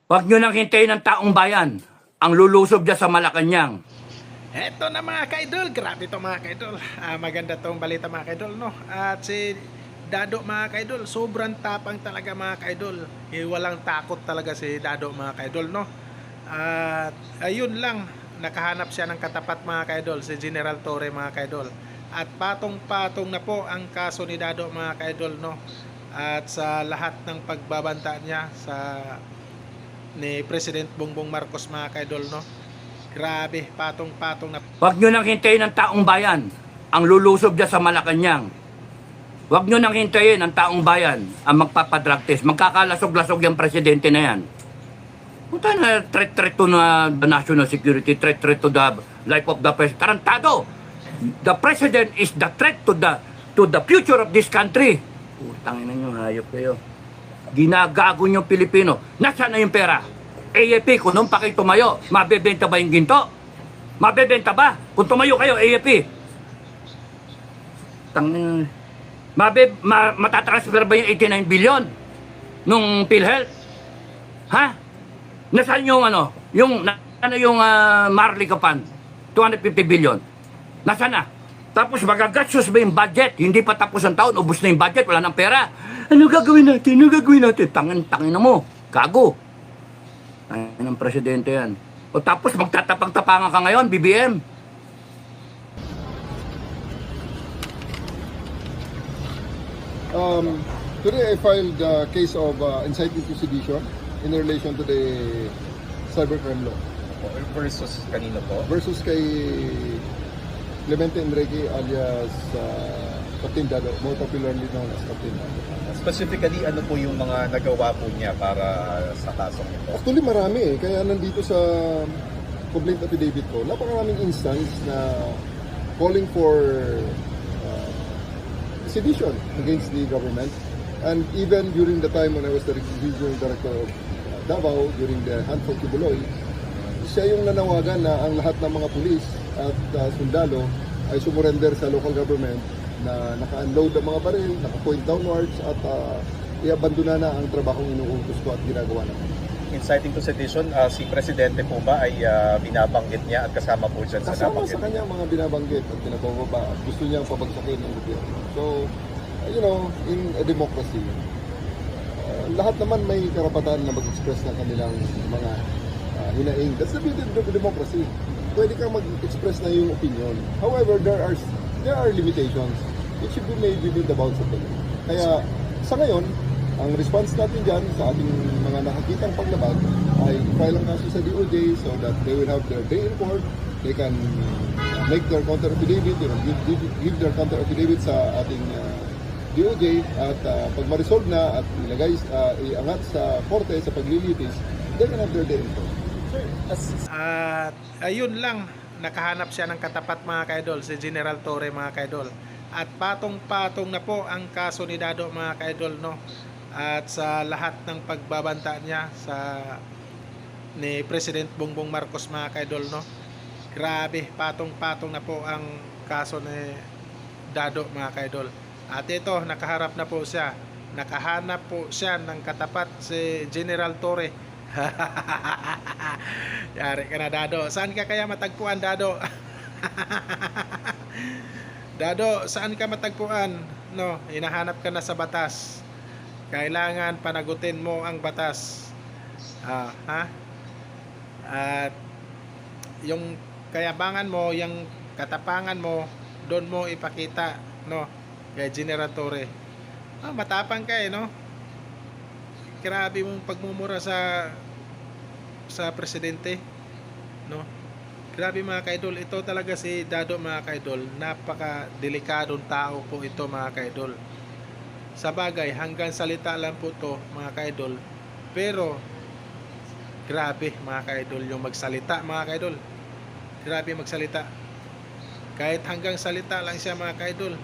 Huwag nyo nang hintayin ng taong bayan ang lulusob dyan sa Malacanang. Eto na mga kaidol, grabe to mga kaidol. Maganda tong balita mga kaidol, no? At si Dado mga kaidol, sobrang tapang talaga mga kaidol. Walang takot talaga si Dado mga kaidol, no? At ayun lang, nakahanap siya ng katapat mga kaidol, si General Torre mga kaidol. At patong-patong na po ang kaso ni Dado mga kaidol, no? At sa lahat ng pagbabanta niya sa ni President Bongbong Marcos mga kaidol, no? Grabe, patong-patong na. Huwag nyo nang hintayin ng taong bayan ang lulusob dyan sa Malacanang. Huwag nyo nang hintayin ng taong bayan ang magpapadrag test. Magkakalasog-lasog yung presidente na yan. Punta na threat to na the national security, threat to the life of the president. Tarantado! The president is the threat to the future of this country. Putangin na nyo, hayop kayo. Ginagago nyo Pilipino. Nasaan na yung pera? AFP, kung nung pa kayo tumayo, mabebenta ba yung ginto? Mabebenta ba? Kung tumayo kayo, AFP. Matatransfer ba yung 89 billion nung PhilHealth? Ha? Nasaan yung Marley Kapan? 250 billion. Nasaan na? Tapos magagastos ba yung budget? Hindi pa tapos ang taon, ubos na yung budget, wala nang pera. Ano gagawin natin? Tangin na mo. Gago. Ay, ng presidente yan. O tapos magtatapang-tapangan ka ngayon, BBM. Today I filed a case of inciting to sedition in relation to the cybercrime law Versus kanino po? versus kay Clemente Enrique alias Captain Dado, more popularly known as Captain Dado. Specifically, ano po yung mga nagawa po niya para sa kasong ito? Actually marami kaya nandito sa complaint affidavit ko, napakaraming instance na calling for sedition against the government. And even during the time when I was the regional director of Davao, during the Hunt for Kibuloy, siya yung nanawagan na ang lahat ng mga pulis at sundalo ay sumurrender sa local government na naka-unload ang mga baril, naka-point downwards at i-abandona na ang trabahong inuutos ko at ginagawa namin. Inciting to sedition, si Presidente po ba ay binabanggit niya at kasama po dyan sa Kasama nabanggit? sa kanya mga binabanggit at pinabababa at gusto niyang pabagsakin ng gobyerno. So, you know, in a democracy, lahat naman may karapatan na mag-express ng kanilang mga hinaing. That's the beauty of democracy. Pwede kang mag-express na yung opinion. However, there are limitations. It should be made within the bounds of the law. Kaya sa ngayon, ang response natin dyan sa ating mga nakakitang paglabag ay file ang kaso sa DOJ so that they will have their day in court. They can make their counter affidavit, give their counter affidavit sa ating DOJ at pag ma-resolve na at iangat sa korte sa paglilitis, they can have their day in court. At ayun lang, nakahanap siya ng katapat mga kaidol, si General Torre mga kaidol. At patong-patong na po ang kaso ni Dado mga kaidol, no? At sa lahat ng pagbabanta niya sa ni President Bongbong Marcos mga kaidol, no? Grabe, patong-patong na po ang kaso ni Dado mga kaidol. At ito, nakahanap po siya ng katapat si General Torre. Yari ka na, Dado. Saan ka kaya matagpuan, Dado? Dado, saan ka matagpuan? No, hinahanap ka na sa batas. Kailangan panagutin mo ang batas. Ha? At yung kayabangan mo, yung katapangan mo, doon mo ipakita, no, kay General Torre. Matapang ka no? Grabe mong pagmumura sa presidente, no? Grabe mga kaidol, ito talaga si Dado mga kaidol, napaka-delikadong tao po ito mga kaidol. Sa bagay, hanggang salita lang po to mga kaidol, pero grabe mga kaidol yung magsalita mga kaidol. Grabe magsalita. Kahit hanggang salita lang siya mga kaidol,